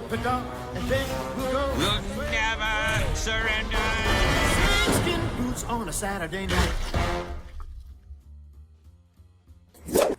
the dark, and then we'll go. We'll never surrender. Skin boots on a Saturday night.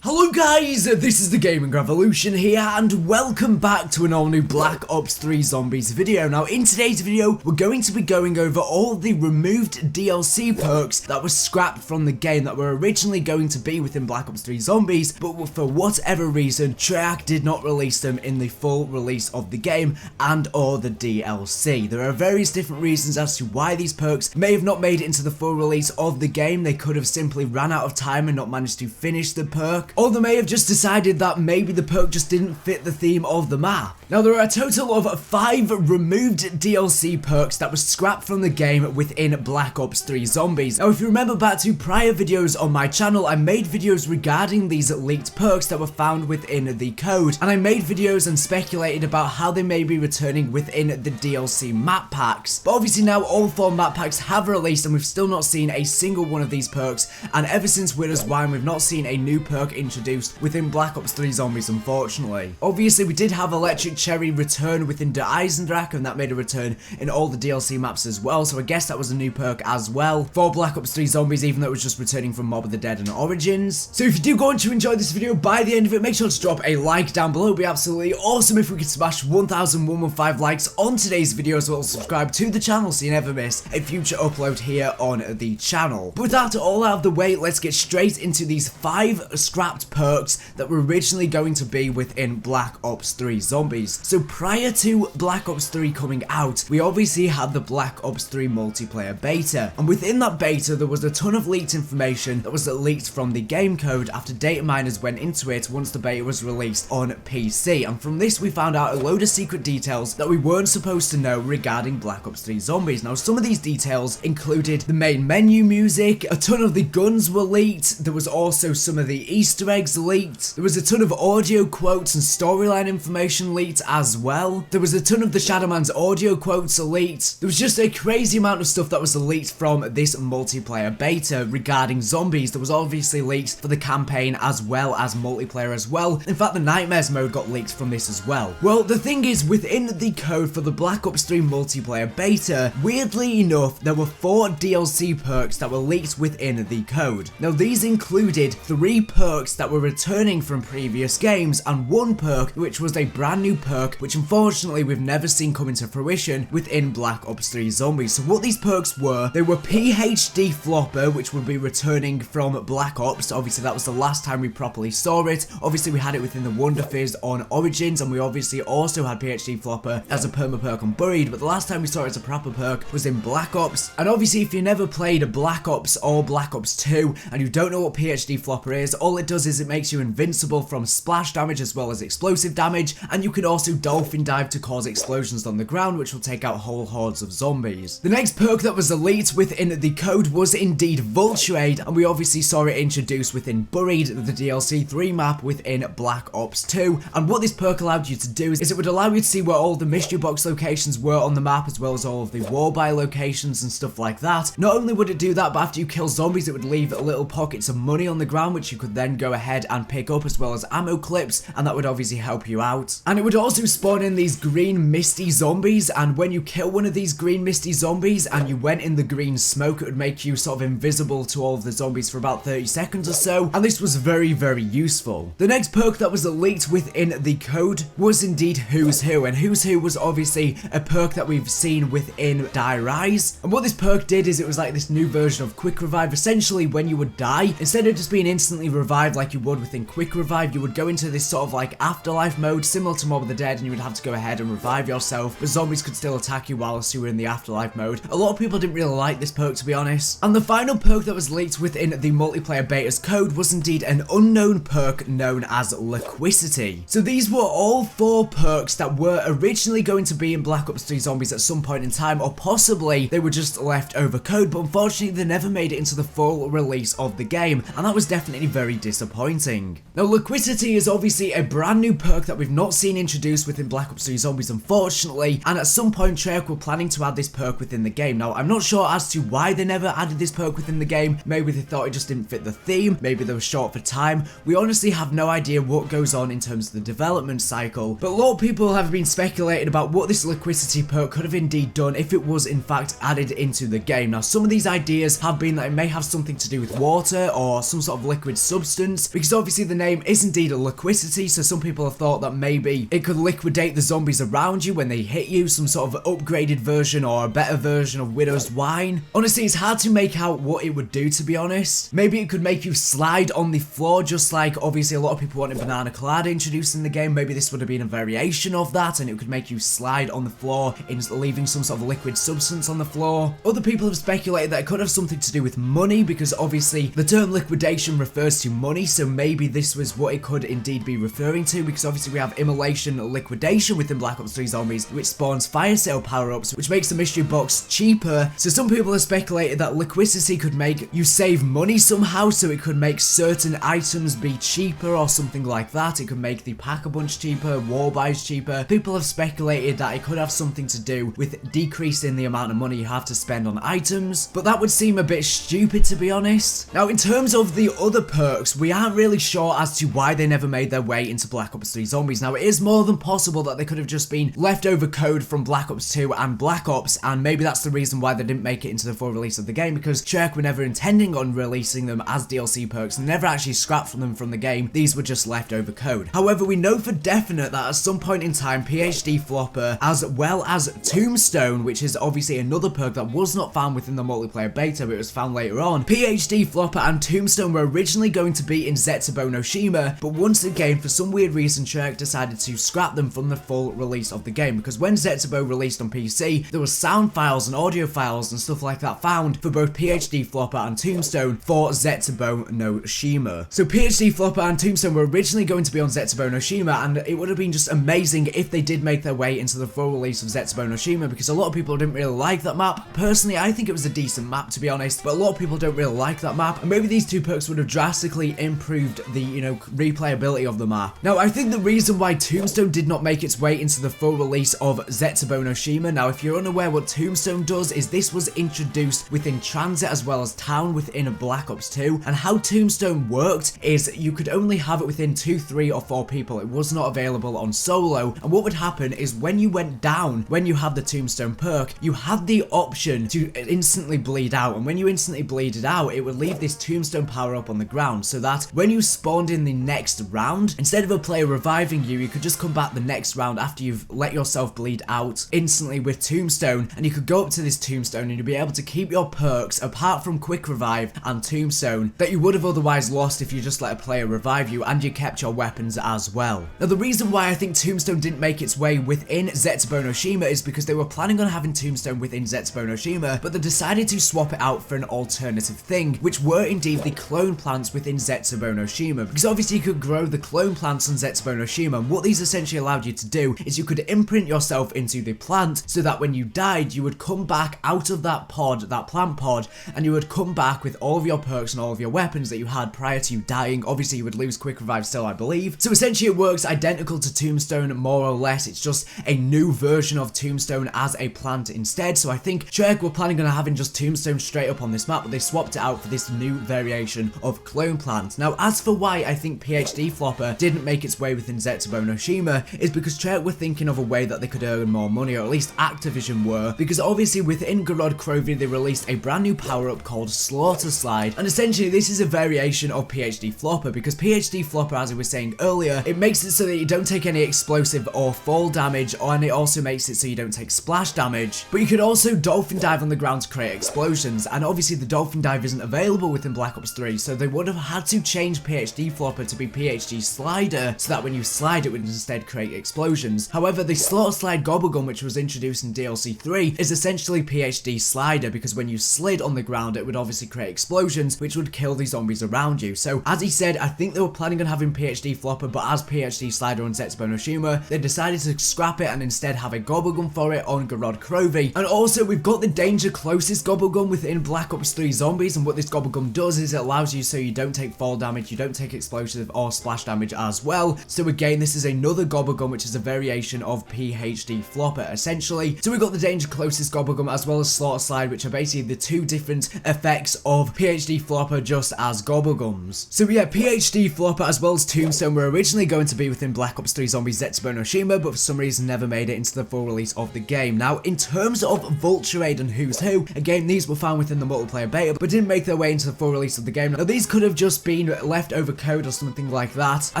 Hello guys, this is the Gaming Revolution here, and welcome back to an all new Black Ops 3 Zombies video. Now in today's video, we're going to be going over all the removed DLC perks that were scrapped from the game that were originally going to be within Black Ops 3 Zombies, but for whatever reason, Treyarch did not release them in the full release of the game and or the DLC. There are various different reasons as to why these perks may have not made it into the full release of the game. They could have simply ran out of time and not managed to finish the perk, or they may have just decided that maybe the perk just didn't fit the theme of the map. Now there are a total of 5 removed DLC perks that were scrapped from the game within Black Ops 3 Zombies. Now if you remember back to prior videos on my channel, I made videos regarding these leaked perks that were found within the code, and I made videos and speculated about how they may be returning within the DLC map packs. But obviously now all 4 map packs have released and we've still not seen a single one of these perks, and ever since Widow's Wine we've not seen a new perk introduced within Black Ops 3 Zombies, unfortunately. Obviously we did have Electric Cherry return within Der Eisendrache, and that made a return in all the DLC maps as well, so I guess that was a new perk as well for Black Ops 3 Zombies, even though it was just returning from Mob of the Dead and Origins. So if you do go on to enjoy this video by the end of it, make sure to drop a like down below. It would be absolutely awesome if we could smash 1,115 likes on today's video, as well as subscribe to the channel so you never miss a future upload here on the channel. But with that all out of the way, let's get straight into these 5 scrapped perks that were originally going to be within Black Ops 3 Zombies. So prior to Black Ops 3 coming out, we obviously had the Black Ops 3 multiplayer beta, and within that beta there was a ton of leaked information that was leaked from the game code after data miners went into it once the beta was released on PC, and from this we found out a load of secret details that we weren't supposed to know regarding Black Ops 3 Zombies. Now some of these details included the main menu music, a ton of the guns were leaked, there was also some of the Easter eggs leaked, there was a ton of audio quotes and storyline information leaked as well, there was a ton of the Shadowman's audio quotes leaked, there was just a crazy amount of stuff that was leaked from this multiplayer beta regarding zombies. There was obviously leaks for the campaign as well as multiplayer as well. In fact, the Nightmares mode got leaked from this as well. Well, the thing is, within the code for the Black Ops 3 multiplayer beta, weirdly enough, there were 4 DLC perks that were leaked within the code. Now these included 3 perks that were returning from previous games and 1 perk which was a brand new perk which unfortunately we've never seen come into fruition within Black Ops 3 Zombies. So what these perks were, they were PhD Flopper, which would be returning from Black Ops. Obviously that was the last time we properly saw it. Obviously we had it within the Wonder Fizz on Origins, and we obviously also had PhD Flopper as a perma perk on Buried, but the last time we saw it as a proper perk was in Black Ops. And obviously if you never played Black Ops or Black Ops 2 and you don't know what PhD Flopper is, all it does is it makes you invincible from splash damage as well as explosive damage, and you can also dolphin dive to cause explosions on the ground, which will take out whole hordes of zombies. The next perk that was elite within the code was indeed Vulture, and we obviously saw it introduced within Buried, the DLC 3 map within Black Ops 2, and what this perk allowed you to do is it would allow you to see where all the mystery box locations were on the map, as well as all of the wallby locations and stuff like that. Not only would it do that, but after you kill zombies it would leave little pockets of money on the ground which you could then go ahead and pick up, as well as ammo clips, and that would obviously help you out. And it would also spawn in these green misty zombies, and when you kill one of these green misty zombies and you went in the green smoke, it would make you sort of invisible to all of the zombies for about 30 seconds or so, and this was very useful. The next perk that was leaked within the code was indeed Who's Who, and Who's Who was obviously a perk that we've seen within Die Rise, and what this perk did is it was like this new version of Quick Revive. Essentially when you would die, instead of just being instantly revived like you would within Quick Revive, you would go into this sort of like afterlife mode similar to Mob of the Dead, and you would have to go ahead and revive yourself, but zombies could still attack you whilst you were in the afterlife mode. A lot of people didn't really like this perk, to be honest. And the final perk that was leaked within the multiplayer beta's code was indeed an unknown perk known as Liquicity. So these were all 4 perks that were originally going to be in Black Ops 3 Zombies at some point in time, or possibly they were just left over code, but unfortunately they never made it into the full release of the game, and that was definitely very disappointing. disappointing. Now, Liquicity is obviously a brand new perk that we've not seen introduced within Black Ops 3 Zombies, unfortunately, and at some point Treyarch were planning to add this perk within the game. Now, I'm not sure as to why they never added this perk within the game. Maybe they thought it just didn't fit the theme, maybe they were short for time. We honestly have no idea what goes on in terms of the development cycle, but a lot of people have been speculating about what this Liquicity perk could have indeed done if it was in fact added into the game. Now, some of these ideas have been that it may have something to do with water or some sort of liquid substance, because obviously the name is indeed a Liquicity, so some people have thought that maybe it could liquidate the zombies around you when they hit you, some sort of upgraded version or a better version of Widow's Wine. Honestly, it's hard to make out what it would do, to be honest. Maybe it could make you slide on the floor, just like obviously a lot of people wanted Banana Colada introduced in the game. Maybe this would have been a variation of that, and it could make you slide on the floor, leaving some sort of liquid substance on the floor. Other people have speculated that it could have something to do with money, because obviously the term liquidation refers to money, so maybe this was what it could indeed be referring to, because obviously we have Immolation Liquidation within Black Ops 3 Zombies, which spawns fire sale power-ups, which makes the mystery box cheaper. So some people have speculated that Liquicity could make you save money somehow, so it could make certain items be cheaper or something like that. It could make the Pack-a-Punch cheaper, war buys cheaper. People have speculated that it could have something to do with decreasing the amount of money you have to spend on items, but that would seem a bit stupid, to be honest. Now, in terms of the other perks, we aren't really sure as to why they never made their way into Black Ops 3 Zombies. Now, it is more than possible that they could have just been leftover code from Black Ops 2 and Black Ops, and maybe that's the reason why they didn't make it into the full release of the game, because Treyarch were never intending on releasing them as DLC perks and never actually scrapped them from the game. These were just leftover code. However, we know for definite that at some point in time, PhD Flopper, as well as Tombstone, which is obviously another perk that was not found within the multiplayer beta, but it was found later on. PhD Flopper and Tombstone were originally going to be in Zetsubou no Shima, but once again, for some weird reason, Treyarch decided to scrap them from the full release of the game, because when Zetsubou released on PC, there were sound files and audio files and stuff like that found for both PhD Flopper and Tombstone for Zetsubou no Shima. So PhD Flopper and Tombstone were originally going to be on Zetsubou no Shima, and it would have been just amazing if they did make their way into the full release of Zetsubou no Shima, because a lot of people didn't really like that map. Personally, I think it was a decent map, to be honest, but a lot of people don't really like that map, and maybe these two perks would have drastically improved the, replayability of the map. Now, I think the reason why Tombstone did not make its way into the full release of Zetsubou no Shima, now if you're unaware what Tombstone does, is this was introduced within Transit as well as Town within Black Ops 2, and how Tombstone worked is you could only have it within 2, 3 or 4 people. It was not available on solo, and what would happen is when you went down, when you had the Tombstone perk, you had the option to instantly bleed out, and when you instantly bleeded out, it would leave this Tombstone power up on the ground, so that when you spawned in the next round, instead of a player reviving you, you could just come back the next round after you've let yourself bleed out instantly with Tombstone, and you could go up to this Tombstone and you'd be able to keep your perks apart from Quick Revive and Tombstone that you would have otherwise lost if you just let a player revive you, and you kept your weapons as well. Now, the reason why I think Tombstone didn't make its way within Zetsubou no Shima is because they were planning on having Tombstone within Zetsubou no Shima, but they decided to swap it out for an alternative thing, which were indeed the clone plants within Zetsubou no Shima, because obviously you could grow the clone plants on Zetsubou no Shima, and what these essentially allowed you to do is you could imprint yourself into the plant, so that when you died, you would come back out of that pod, that plant pod, and you would come back with all of your perks and all of your weapons that you had prior to you dying. Obviously, you would lose Quick Revive still, I believe. So essentially, it works identical to Tombstone, more or less. It's just a new version of Tombstone as a plant instead. So I think Treyarch were planning on having just Tombstone straight up on this map, but they swapped it out for this new variation of clone plant. Now, as for why I think PhD Flopper didn't make its way within Zetsubou no Shima, is because Treyarch were thinking of a way that they could earn more money, or at least Activision were, because obviously within Gorod Krovi they released a brand new power-up called Slaughter Slide, and essentially this is a variation of PhD Flopper, because PhD Flopper, as I was saying earlier, it makes it so that you don't take any explosive or fall damage, and it also makes it so you don't take splash damage, but you could also dolphin dive on the ground to create explosions, and obviously the dolphin dive isn't available within Black Ops 3, so they would have had to change PhD Flopper to be PhD Slider, so that when you slide it would instead create explosions. However, the Slaughter Slide GobbleGum, which was introduced in DLC 3, is essentially PhD Slider, because when you slid on the ground it would obviously create explosions, which would kill the zombies around you. So as he said, I think they were planning on having PhD Flopper, but as PhD Slider on Zetsubou no Shima, they decided to scrap it and instead have a GobbleGum for it on Gorod Krovi. And also, we've got the Danger Closest GobbleGum within Black Ops 3 Zombies, and what this GobbleGum does is it allows you so you don't take fall damage you don't take explosive or splash damage as well. So again, this is another GobbleGum, which is a variation of PhD Flopper, essentially. So we've got the Danger Closest GobbleGum as well as Slaughter Slide, which are basically the two different effects of PhD Flopper just as GobbleGums. So yeah, PhD Flopper as well as Tombstone were originally going to be within Black Ops 3 Zombies Zetsubou and Oshima, but for some reason never made it into the full release of the game. Now, in terms of Vulture and Who's Who, again, these were found within the multiplayer beta, but didn't make their way into the full release of the game. Now, these could have just been leftover code or something like that. I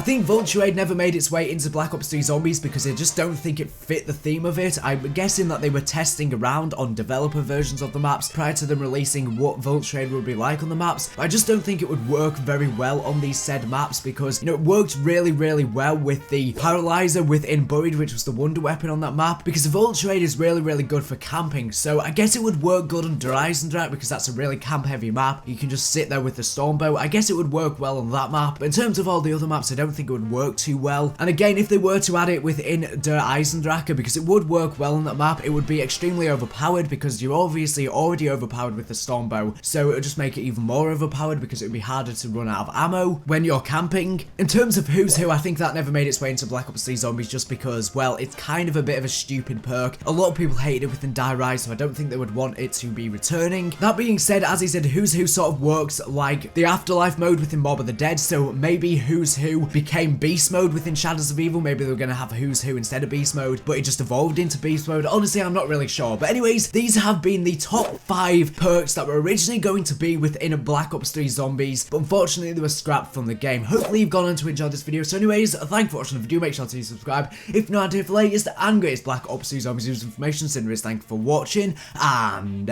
think Vulture never made its way into Black Ops 3 Zombies because I just don't think it fit the theme of it. I'm guessing that they were testing around on developer versions of the maps prior to them releasing what Vulture would be like on the maps. But I just don't think it would work very well on these said maps because, you know, it worked really well with the Paralyzer within Buried, which was the wonder weapon on that map, because Vulture is really good for camping. So I guess it would work good under Eisendrache because that's a really camp heavy map. You can just sit there with the Stormbow. I guess it would work well on that map, but in terms of all the other maps, I don't think it would work too well. And again, if they were to add it within Der Eisendrache, because it would work well on that map, it would be extremely overpowered because you're obviously already overpowered with the Stormbow, so it would just make it even more overpowered because it would be harder to run out of ammo when you're camping. In terms of Who's Who, I think that never made its way into Black Ops 3 Zombies just because, well, it's kind of a bit of a stupid perk. A lot of people hated it within Die Rise, so I don't think they would want it to be returning. That being said, as I said, Who's Who sort of works like the Afterlife mode within Mob of the Dead, so maybe Who's Who became Beast mode within Shadows of Evil. Maybe they were going to have Who's Who instead of Beast mode, but it just evolved into Beast mode. Honestly, I'm not really sure. But anyways, these have been the top 5 perks that were originally going to be within a Black Ops 3 Zombies, but unfortunately they were scrapped from the game. Hopefully you've gone on to enjoy this video. So anyways, thank you for watching the video. Make sure to subscribe if you're not here for the latest and greatest Black Ops 3 Zombies news information. Thank you for watching, and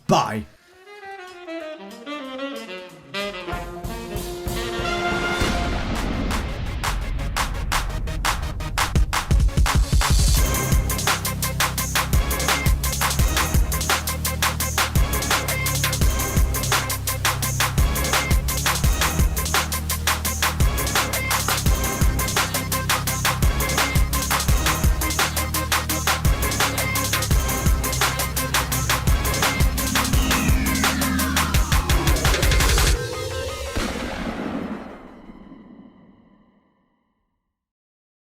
bye.